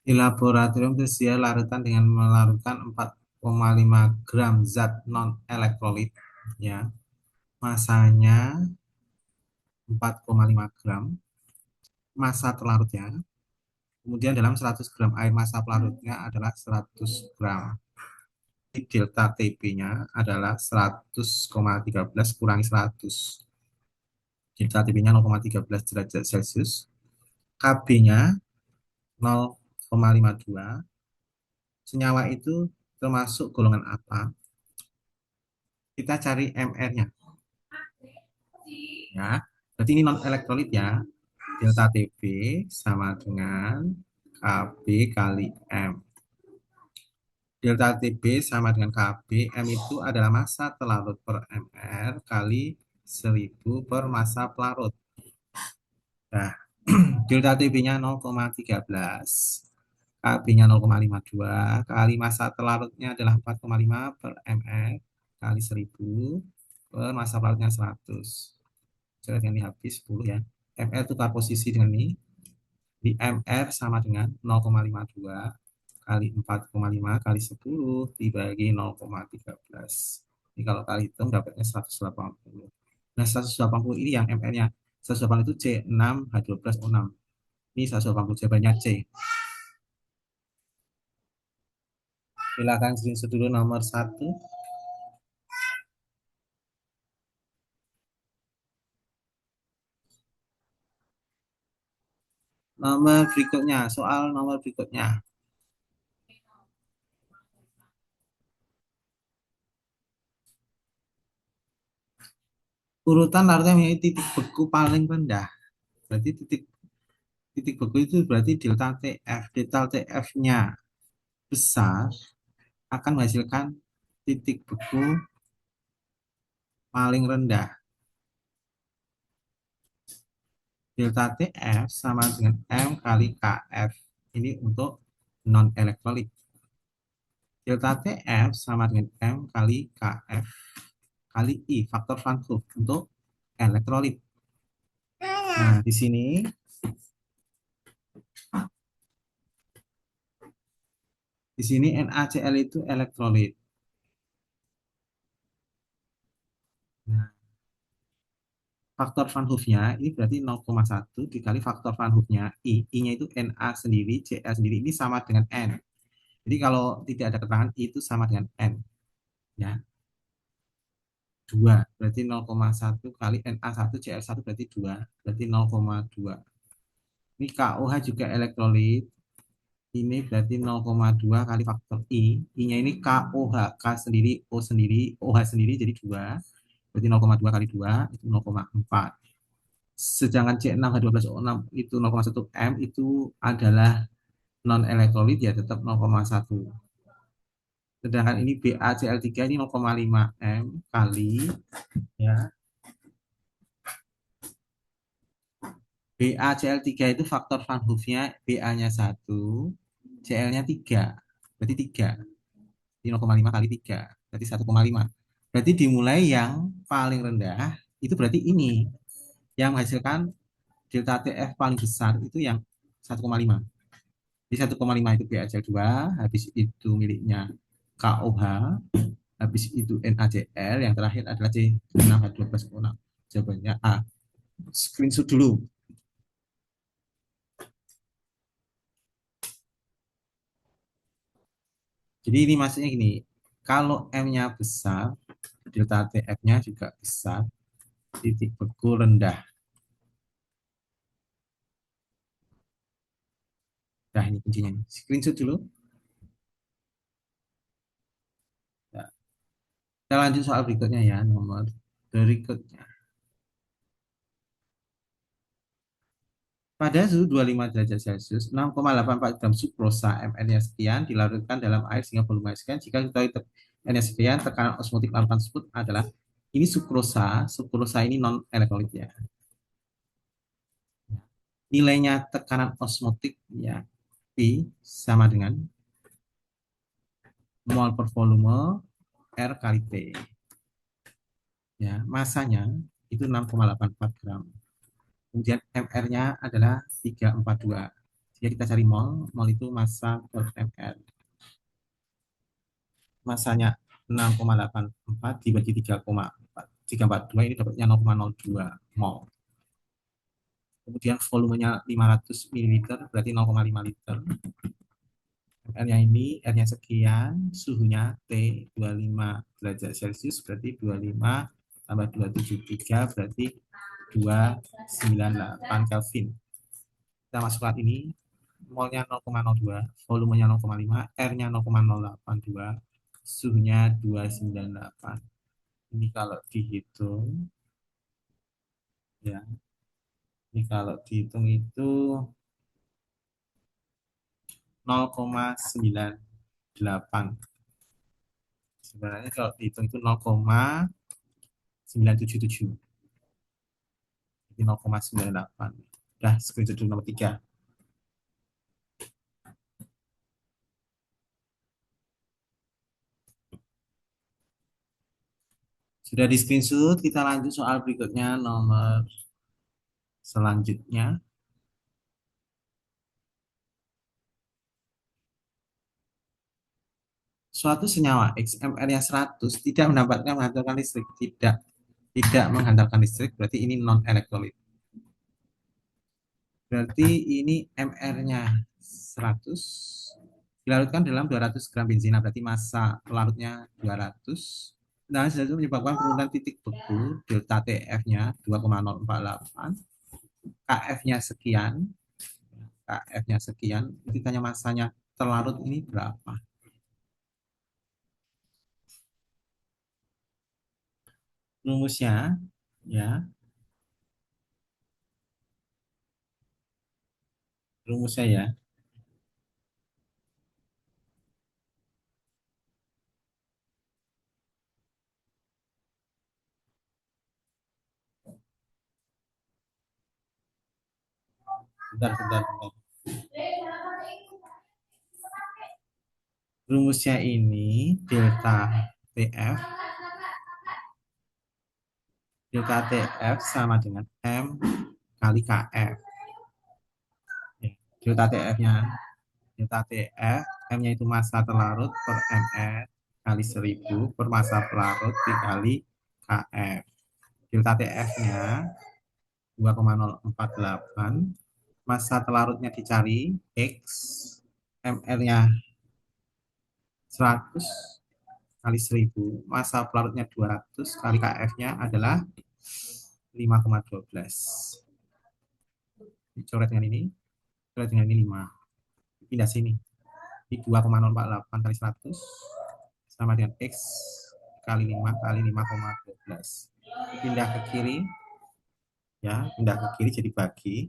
Di laboratorium tersedia larutan dengan melarutkan 4,5 gram zat non-elektrolit, ya. Masanya 4,5 gram, massa terlarutnya. Kemudian dalam 100 gram air massa pelarutnya adalah 100 gram. Delta TP-nya adalah 100,13 kurangi 100. Delta TP-nya 0,13 derajat Celcius. KB-nya 0,52. Senyawa itu termasuk golongan apa? Kita cari MR-nya, ya. Berarti ini non elektrolit, ya. Delta TB sama dengan KB kali M. Delta TB sama dengan KB. M itu adalah massa terlarut per MR kali 1000 per massa pelarut. Nah, delta TB-nya 0,13. KB-nya 0,52 kali massa terlarutnya adalah 4,5 per ml kali 1000 per massa pelarutnya 100. Saya dengan ini habis 10, ya. MR tukar posisi dengan ini. Di MR sama dengan 0,52 kali 4,5 kali 10 dibagi 0,13. Ini kalau kali hitung dapatnya 180. Nah, 180 ini yang MR-nya. 180 itu C6H12O6. Ini 180 jawabannya C. Silakan screenshot dulu nomor 1. Nomor berikutnya, soal nomor berikutnya. Urutan larutnya memiliki titik beku paling rendah. Berarti titik titik beku itu berarti delta TF. Delta TF-nya besar akan menghasilkan titik beku paling rendah. Delta TF sama dengan M kali KF. Ini untuk non-elektrolit. Delta TF sama dengan M kali KF kali I, faktor Van Hoff untuk elektrolit. Nah, di sini NaCl itu elektrolit. Nah, faktor Van Hoff-nya ini berarti 0,1 dikali faktor Van Hoff-nya I. I-nya itu Na sendiri, Cl sendiri, ini sama dengan N. Jadi kalau tidak ada keterangan I itu sama dengan N, ya. 2 berarti 0,1 kali Na1 Cl1 berarti 2, berarti 0,2. Ini KOH juga elektrolit. Ini berarti 0,2 kali faktor I. I-nya ini KOH, K sendiri, O sendiri, OH sendiri jadi 2. Berarti 0,2 kali 2 itu 0,4. Sedangkan C6H12O6 itu 0,1 M itu adalah non elektrolit, ya, tetap 0,1. Sedangkan ini BaCl3 ini 0,5 M kali, ya. BaCl3 itu faktor Van Hoff-nya Ba-nya 1, Cl-nya 3. Berarti 3. Jadi 0,5 kali 3 berarti 1,5. Berarti dimulai yang paling rendah itu berarti ini yang menghasilkan delta TF paling besar itu yang 1,5. Jadi 1,5 itu BaCl2, habis itu miliknya KOH, habis itu NaCl, yang terakhir adalah C6H12O6. Jawabannya A. Screenshot dulu. Jadi ini maksudnya gini, kalau M-nya besar, delta TF-nya juga besar, titik beku rendah. Nah, ini kuncinya. Screenshot dulu. Nah, kita lanjut soal berikutnya, ya, nomor berikutnya. Pada suhu 25 derajat Celcius, 6,84 gram sukrosa ml-nya sekian dilarutkan dalam air sehingga volume sekian. Jika diketahui N-nya sekian, tekanan osmotik larutan tersebut adalah, ini sukrosa. Sukrosa ini non elektrolit, ya. Nilainya tekanan osmotik, ya, P sama dengan mol per volume R kali T. Ya, masanya itu 6,84 gram. Kemudian MR-nya adalah 342. Ya kita cari mol. Mol itu massa per ml. Masanya 6,84 dibagi 3,4. 342 ini dapatnya 0,02 mol. Kemudian volumenya 500 ml berarti 0,5 liter. R-nya ini, R-nya sekian, suhunya T 25 derajat Celcius berarti 25 tambah 273 berarti 298 Kelvin. Kita masukkan ini, molnya 0,02, volumenya 0,5, R-nya 0,082, suhunya 298. Ini kalau dihitung, ya, ini kalau dihitung itu 0,98. Sebenarnya kalau dihitung itu 0,977. Jadi 0,98. Udah, screenshot dulu nomor 3. Sudah di screenshot, kita lanjut soal berikutnya nomor selanjutnya. Suatu senyawa XMR-nya 100 tidak menghantarkan listrik. Tidak menghantarkan listrik, berarti ini non-elektrolit. Berarti ini MR-nya 100 dilarutkan dalam 200 gram benzina, berarti massa pelarutnya 200. Nah, itu menyebabkan penurunan titik beku, delta TF-nya 2,048, KF-nya sekian, KF-nya sekian, ditanya masanya terlarut ini berapa? Rumusnya, ya, rumusnya ya. Bentar, bentar, bentar. Rumusnya ini delta TF, delta TF sama dengan M kali KF. Ya, delta TF-nya, delta TF, M-nya itu massa terlarut per mR kali 1000 per massa pelarut dikali KF. Delta TF-nya 2,048, massa telarutnya dicari X, mR-nya 100 kali 1000, massa pelarutnya 200 kali KF-nya adalah 5,12. Coret dengan ini, coret dengan ini 5. Pindah sini. Di 2,048 kali 100 sama dengan X kali 5 kali 5,12. Pindah ke kiri, ya, pindah ke kiri jadi bagi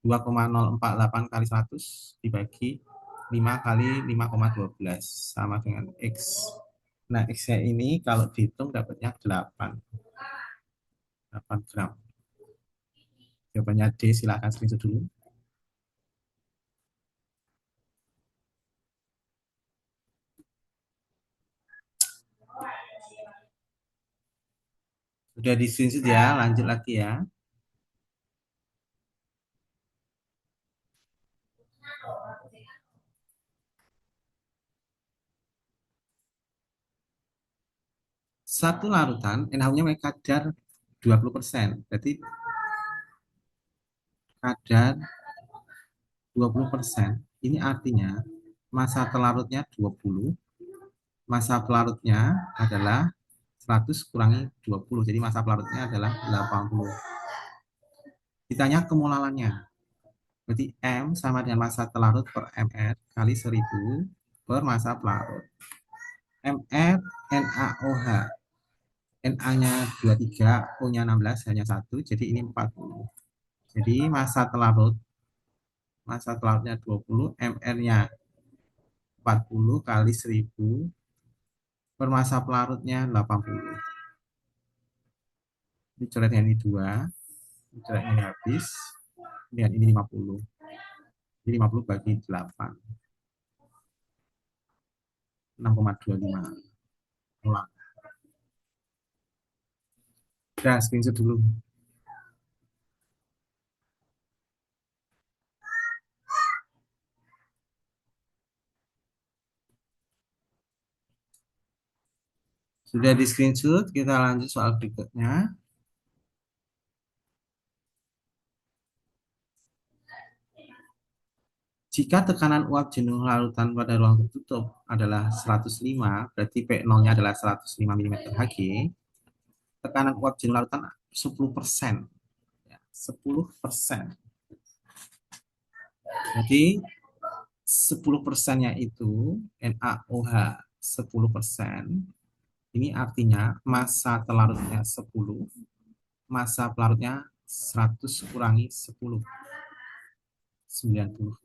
2,048 kali 100 dibagi 5 kali 5,12 sama dengan X. Nah, X-nya ini kalau dihitung dapatnya 8 gram. Jawabannya D, silakan screenshot dulu. Sudah di screenshot ya, lanjut lagi ya. Satu larutan NaOH-nya kadar 20%. Berarti kadar 20%. Ini artinya massa pelarutnya 20, massa pelarutnya adalah 100 kurangi 20. Jadi massa pelarutnya adalah 80. Ditanya kemolalannya. Berarti M sama dengan massa telarut per mR kali 1000 per massa pelarut. mR NaOH. Na-nya 23, O-nya 16, hanya 1, jadi ini 40. Jadi massa telarutnya 20, mR-nya 40 kali 1000 per massa pelarutnya 80. Dicoret yang ini 2, dicoret ini habis, dengan ini 50. Jadi 50 bagi 8. 6,25. Ulang. Udah, screenshot dulu. Sudah di screenshot, kita lanjut soal berikutnya. Jika tekanan uap jenuh larutan pada ruang tertutup adalah 105, berarti P0-nya adalah 105 mm Hg, tekanan uap jenuh larutan 10%. Ya, 10%. Jadi 10%-nya itu NaOH 10%. Ini artinya massa terlarutnya 10, massa pelarutnya 100 kurangi 10, 90.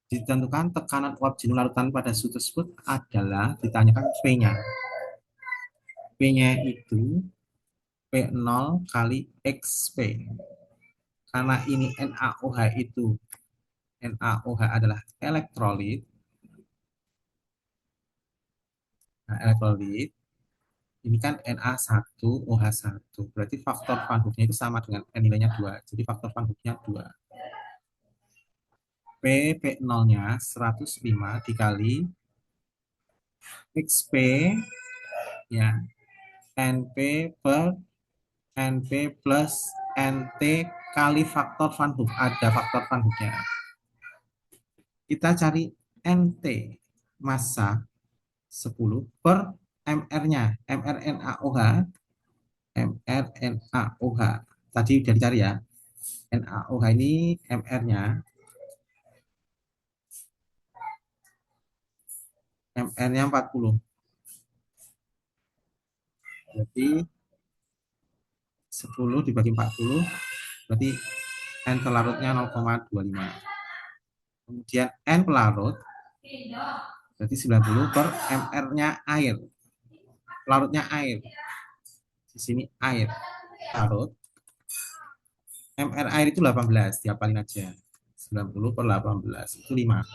Ditentukan tekanan uap jenuh larutan pada suhu tersebut adalah ditanyakan P-nya. P-nya itu P0 kali XP. Karena ini NaOH itu, NaOH adalah elektrolit. Nah, elektrolit ini kan Na1OH1. Berarti faktor Van Hoek-nya itu sama dengan nilainya 2. Jadi faktor Van Hoek-nya 2. P0-nya 105 dikali XP, ya, NP per NP plus NT kali faktor Van Hoek. Ada faktor Van Hoek-nya. Kita cari NT, massa 10 per MR-nya. mRNaOH. mRNaOH. Tadi udah dicari ya. NaOH ini MR-nya. MR-nya 40. Berarti 10 dibagi 40. Berarti N pelarutnya 0,25. Kemudian N pelarut. Berarti 90 per MR-nya air. Pelarutnya air. Di sini air. Larut. MR air itu 18. Diapalin aja. 90 per 18. Itu 5.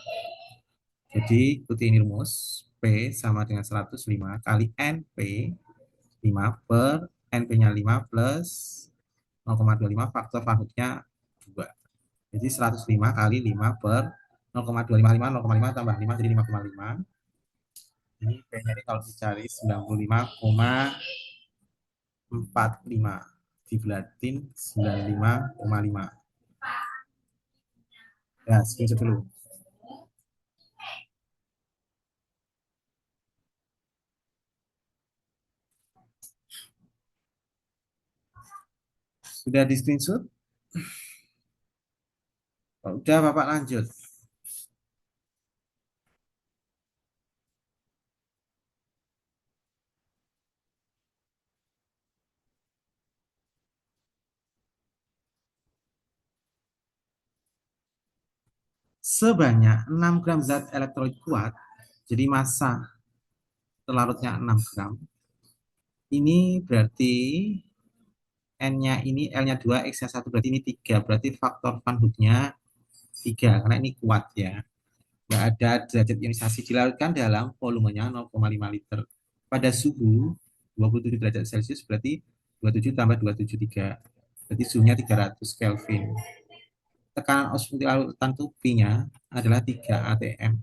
Jadi ikuti ini rumus. P sama dengan 105 kali NP 5 per NP-nya 5 plus 0,25 faktor Van Hoek-nya 2. Jadi 105 kali 5 per 0,255, 0,5 tambah 5 jadi 5,5. Ini P-nya ini kalau dicari 95,45. Dibulatin 95,5. Ya, screenshot dulu. Sudah di screenshot? Oh, udah, Bapak lanjut. Sebanyak 6 gram zat elektrolit kuat, jadi massa terlarutnya 6 gram. Ini berarti N-nya ini, L-nya 2, X-nya 1, berarti ini 3. Berarti faktor Van Hoek-nya 3, karena ini kuat ya. Nggak ada derajat ionisasi, dilarutkan dalam volumenya 0,5 liter. Pada suhu 27 derajat Celcius, berarti 27 tambah 273. Berarti suhunya 300 Kelvin. Tekanan osmotik larutan P-nya adalah 3 atm.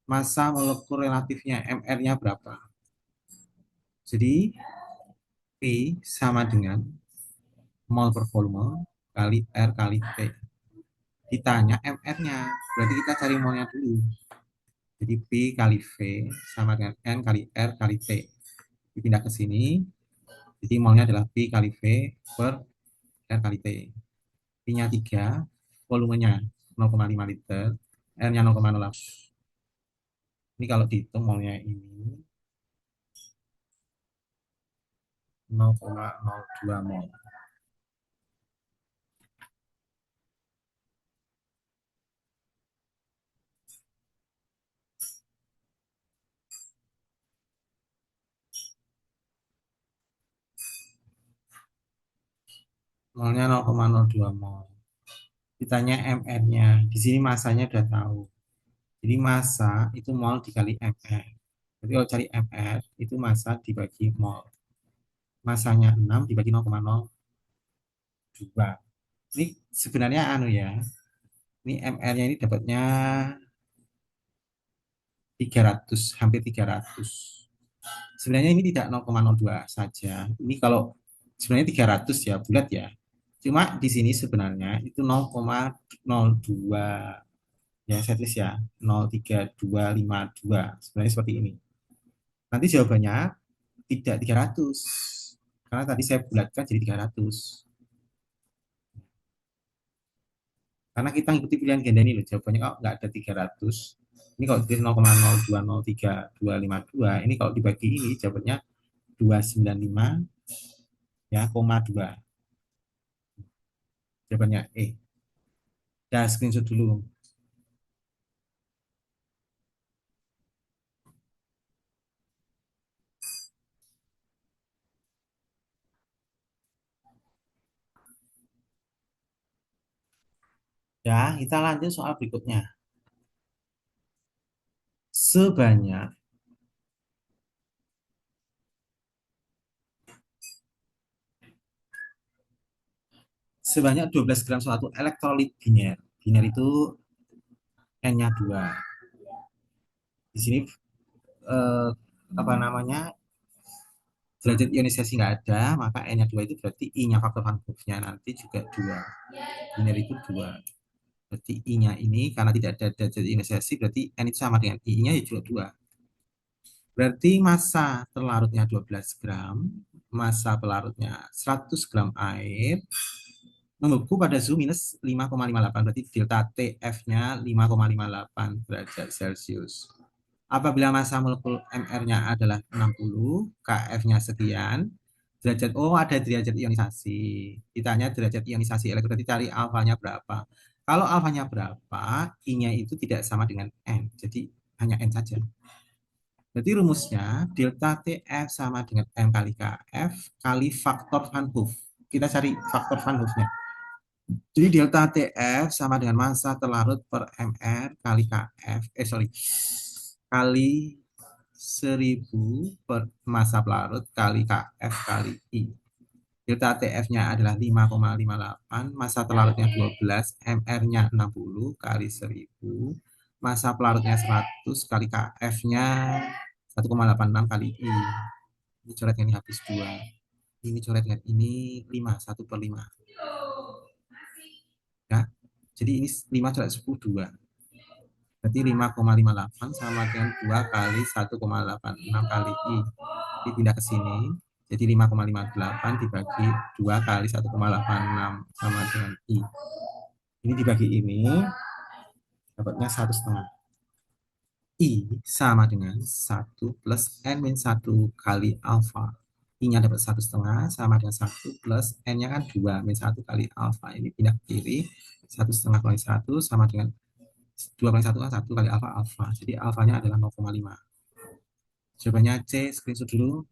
Massa molekul relatifnya MR-nya berapa? Jadi P sama dengan mol per volume kali R kali T. Ditanya MR-nya, berarti kita cari molnya dulu. Jadi P kali V sama dengan N kali R kali T. Dipindah ke sini, jadi molnya adalah P kali V per R kali T. P-nya 3, volumenya 0,5 liter, R-nya 0,08. Ini kalau dihitung molnya ini 0,02 mol. Molnya 0,02 mol. Ditanya MR-nya. Di sini masanya udah tahu. Jadi massa itu mol dikali MR. Jadi kalau cari MR itu massa dibagi mol. Masanya 6 dibagi 0,02. Ini sebenarnya anu ya. Ini MR-nya ini dapatnya 300, hampir 300. Sebenarnya ini tidak 0,02 saja. Ini kalau sebenarnya 300 ya, bulat ya. Cuma di sini sebenarnya itu 0,02 ya, saya tulis ya, 0,3252. Sebenarnya seperti ini. Nanti jawabannya tidak 300. Karena tadi saya bulatkan jadi 300. Karena kita ngikuti pilihan ganda ini loh, jawabannya kok nggak ada 300. Ini kalau ditulis 0,0203252, ini kalau dibagi ini jawabannya 295 ya, koma 2. Jawabannya Dah screenshot dulu. Ya, kita lanjut soal berikutnya. Sebanyak sebanyak 12 gram suatu elektrolit biner. Biner itu N-nya 2. Di sini eh, apa namanya? Derajat ionisasi nggak ada, maka N-nya 2 itu berarti I-nya faktor Van Hoff-nya nanti juga 2. Biner itu 2. Berarti I-nya ini karena tidak ada derajat ionisasi berarti N itu sama dengan I-nya ya juga 2. Berarti massa terlarutnya 12 gram, massa pelarutnya 100 gram air, membeku pada suhu minus 5,58. Berarti delta TF-nya 5,58 derajat Celcius. Apabila massa molekul MR-nya adalah 60, KF-nya sekian, derajat, ada derajat ionisasi. Ditanya derajat ionisasi elektron, berarti cari alfanya berapa. Kalau alfanya berapa, I-nya itu tidak sama dengan N. Jadi hanya N saja. Berarti rumusnya delta TF sama dengan M kali KF kali faktor Van Hoff. Kita cari faktor Van Hoff-nya. Jadi delta TF sama dengan massa terlarut per MR kali KF, kali 1000 per massa pelarut kali KF kali I. Delta TF-nya adalah 5,58, massa terlarutnya 12, MR-nya 60 kali 1000, massa pelarutnya 100 kali KF-nya 1,86 kali I. Ini coret yang ini habis 2. Ini coret dengan ini 5, 1 per 5. Ya. Jadi ini 5 coret 10, 2. Berarti 5,58 sama dengan 2 kali 1,86 kali I. Dipindah ke sini. Jadi 5,58 dibagi 2 kali 1,86 sama dengan I. Ini dibagi ini, dapatnya 1,5. I sama dengan 1 plus N min 1 kali alfa. I-nya dapat 1,5 sama dengan 1 plus N-nya kan 2 min 1 kali alfa. Ini pindah ke kiri. 1,5 kali 1 sama dengan 2 kali 1 kan 1 kali alfa, alfa. Jadi alfanya adalah 0,5. Jawabannya C, screenshot dulu.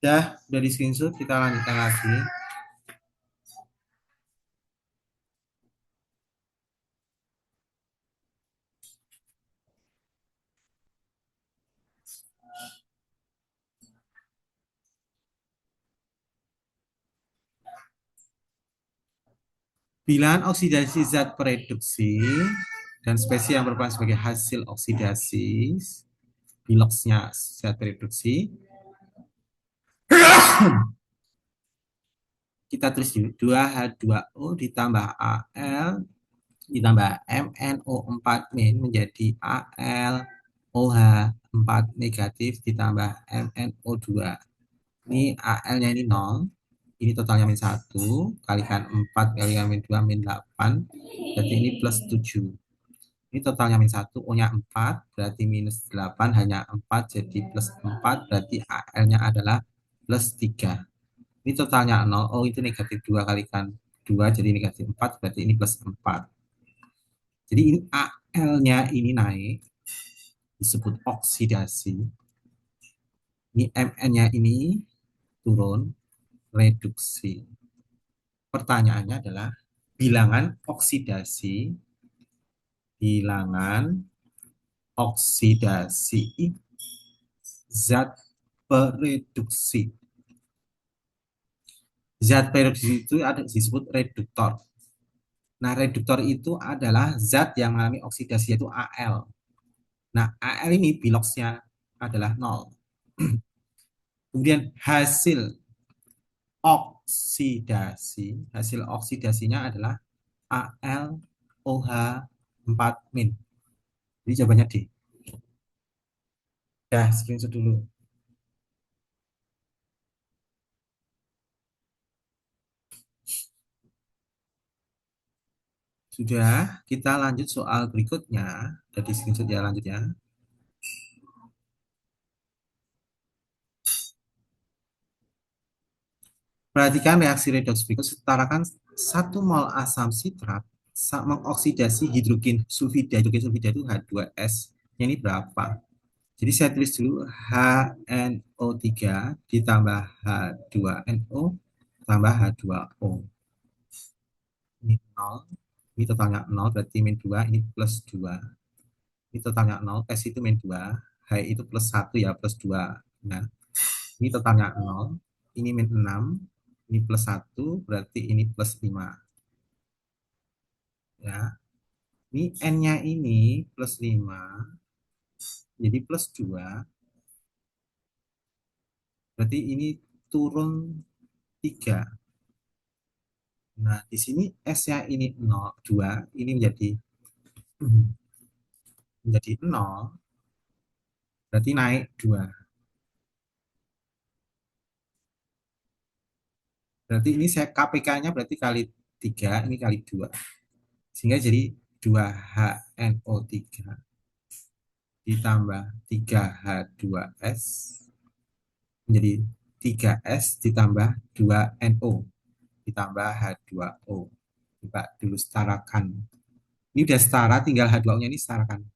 Udah di screenshot, kita lanjutkan lagi. Bilangan oksidasi zat pereduksi dan spesies yang berperan sebagai hasil oksidasi, biloksnya zat pereduksi, kita tulis 2H2O ditambah Al ditambah MnO4- menjadi AlOH4 negatif ditambah MnO2. Ini Al-nya ini 0, ini totalnya min 1, kalikan 4, kalikan min 2, min 8, berarti ini plus 7. Ini totalnya min 1, O-nya 4, berarti minus 8, hanya 4, jadi plus 4, berarti AL-nya adalah plus 3. Ini totalnya 0, O itu negatif 2, kalikan 2, jadi negatif 4, berarti ini plus 4. Jadi ini AL-nya ini naik, disebut oksidasi. Ini Mn-nya ini turun, reduksi. Pertanyaannya adalah bilangan oksidasi, bilangan oksidasi zat pereduksi. Zat periodis itu ada disebut reduktor. Nah, reduktor itu adalah zat yang mengalami oksidasi yaitu Al. Nah, Al ini biloxnya adalah nol. Kemudian hasil oksidasinya adalah AlOH4 min. Jadi jawabannya D. Ya, screenshot dulu. Sudah, kita lanjut soal berikutnya. Jadi screenshot ya lanjut ya. Perhatikan reaksi redoks berikut. Setarakan 1 mol asam sitrat mengoksidasi hidrogen sulfida itu H2S. Ini berapa? Jadi saya tulis dulu HNO3 ditambah H2NO tambah H2O. Ini 0. Ini totalnya 0, berarti min 2, ini plus 2. Ini totalnya 0, S itu min 2. H itu plus 1 ya, plus 2. Nah, ini totalnya 0. Ini min 6. Ini plus 1, berarti ini plus 5. Ya, ini N-nya ini plus 5, jadi plus 2. Berarti ini turun 3. Nah, di sini S-nya ini 0, 2, ini menjadi 0, berarti naik 2. Berarti ini saya KPK-nya berarti kali 3, ini kali 2. Sehingga jadi 2HNO3 ditambah 3H2S menjadi 3S ditambah 2NO ditambah H2O. Coba dulu setarakan. Ini udah setara, tinggal H2O-nya ini setarakan.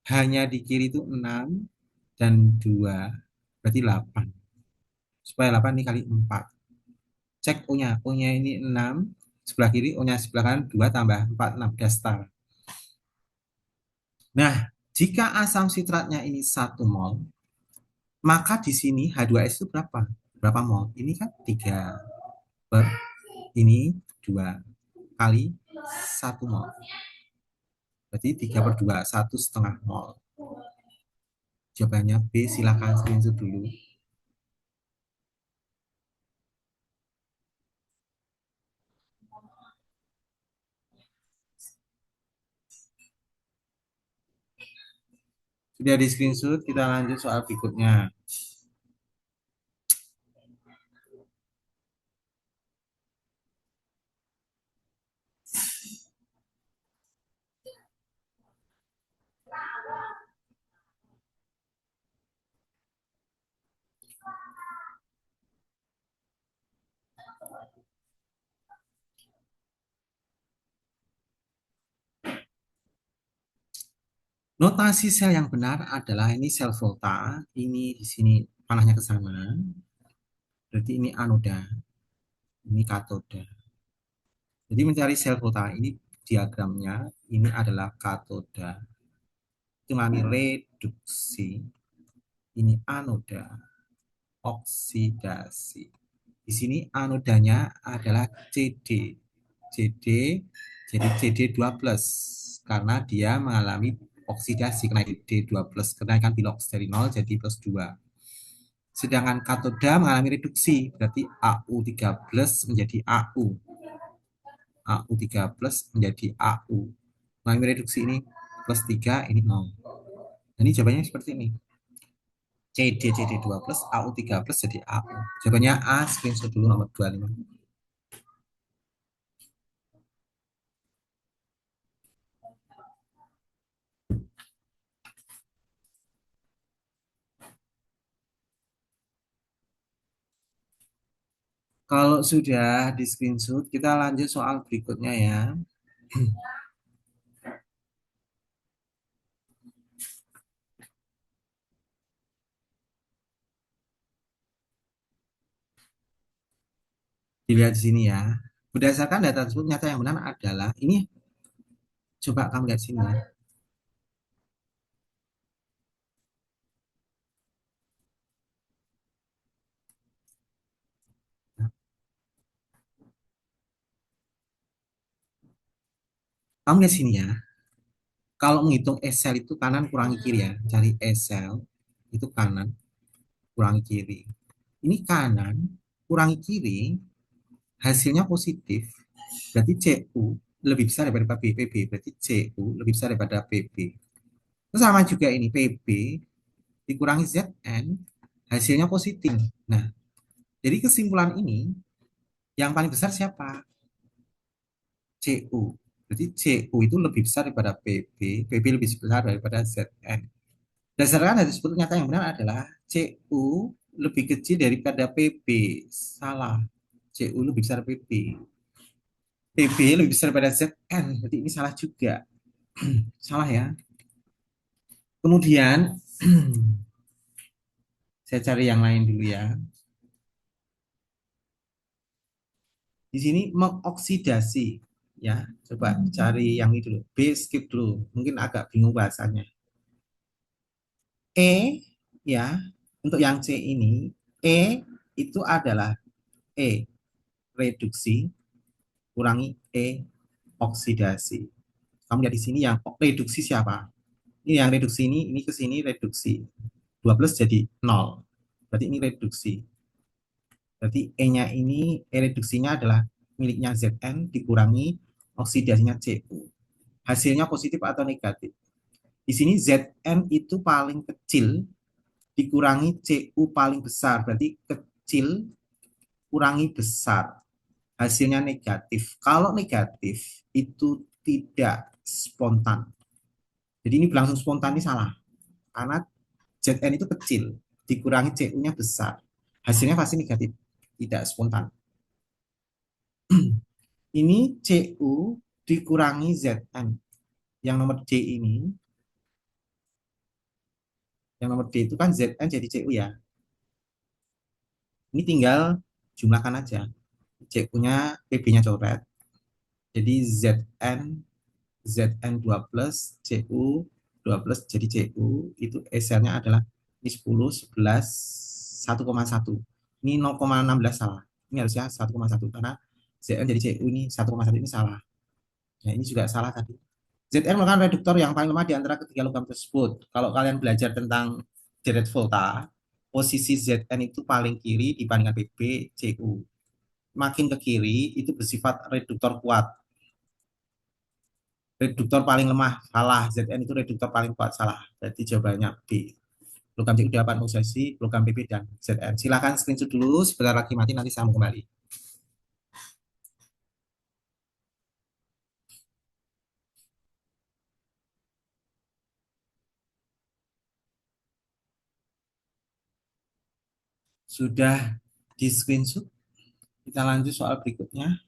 Hanya di kiri itu 6 dan 2, berarti 8. Supaya 8 ini kali 4. Cek O-nya. O-nya ini 6, sebelah kiri, O-nya sebelah kanan 2 tambah 4, 6. Udah setara. Nah, jika asam sitratnya ini 1 mol, maka di sini H2S itu berapa? Berapa mol? Ini kan 3 per ini 2 kali 1 mol. Berarti 3 per 2, 1,5 mol. Jawabannya B, silakan screenshot dulu. Sudah di screenshot, kita lanjut soal berikutnya. Notasi sel yang benar adalah ini sel volta, ini di sini panahnya ke sana, berarti ini anoda, ini katoda. Jadi mencari sel volta ini diagramnya, ini adalah katoda. Itu mengalami reduksi, ini anoda, oksidasi. Di sini anodanya adalah CD. CD jadi CD2+, karena dia mengalami oksidasi kenaikan D2+, kenaikan bilox dari 0 jadi plus 2. Sedangkan katoda mengalami reduksi, berarti AU3+ menjadi AU. AU3+ menjadi AU. Mengalami reduksi ini plus 3, ini 0. Ini jawabannya seperti ini. CD2+, AU3+ jadi AU. Jawabannya A, screenshot dulu nomor 25. Kalau sudah di screenshot, kita lanjut soal berikutnya ya. Dilihat di sini ya. Berdasarkan data tersebut, nyata yang benar adalah ini. Coba kamu lihat sini ya. Kamu lihat sini ya. Kalau menghitung SL itu kanan kurangi kiri ya. Cari SL itu kanan kurangi kiri. Ini kanan kurangi kiri, hasilnya positif. Berarti CU lebih besar daripada PB. Berarti CU lebih besar daripada PB. Terus sama juga ini PB dikurangi ZN, hasilnya positif. Nah, jadi kesimpulan ini yang paling besar siapa? CU. Berarti CU itu lebih besar daripada PB lebih besar daripada ZN. Berdasarkan dari sebut nyata yang benar adalah CU lebih kecil daripada PB. Salah. CU lebih besar PB. PB lebih besar daripada ZN. Berarti ini salah juga. Salah ya. Kemudian saya cari yang lain dulu ya. Di sini mengoksidasi ya. Coba cari yang ini dulu. B skip dulu. Mungkin agak bingung bahasanya. Ya, untuk yang C ini itu adalah E reduksi kurangi oksidasi. Kamu lihat di sini yang reduksi siapa? Ini yang reduksi ini ke sini reduksi. 12 jadi 0. Berarti ini reduksi. Berarti E-nya ini, reduksinya adalah miliknya Zn dikurangi oksidasinya Cu. Hasilnya positif atau negatif. Di sini Zn itu paling kecil dikurangi Cu paling besar. Berarti kecil kurangi besar. Hasilnya negatif. Kalau negatif itu tidak spontan. Jadi ini berlangsung spontan ini salah. Karena Zn itu kecil, dikurangi Cu-nya besar. Hasilnya pasti negatif, tidak spontan. Ini Cu dikurangi Zn. Yang nomor D ini, yang nomor D itu kan Zn jadi Cu ya. Ini tinggal jumlahkan aja. Cu-nya, PB-nya coret. Jadi Zn 2 plus, Cu 2 plus jadi Cu, itu SL-nya adalah ini 10, 11, 1,1. Ini 0,16 salah. Ini harusnya 1,1 karena Zn jadi Cu ini 1,1 ini salah. Nah, ini juga salah tadi. Zn merupakan reduktor yang paling lemah di antara ketiga logam tersebut. Kalau kalian belajar tentang deret volta, posisi Zn itu paling kiri dibandingkan Pb, Cu. Makin ke kiri itu bersifat reduktor kuat. Reduktor paling lemah, salah. Zn itu reduktor paling kuat, salah. Berarti jawabannya B. Logam Cu dapat oksidasi, logam Pb dan Zn. Silakan screenshot dulu, sebentar lagi mati nanti sambung kembali. Sudah di screenshot, kita lanjut soal berikutnya.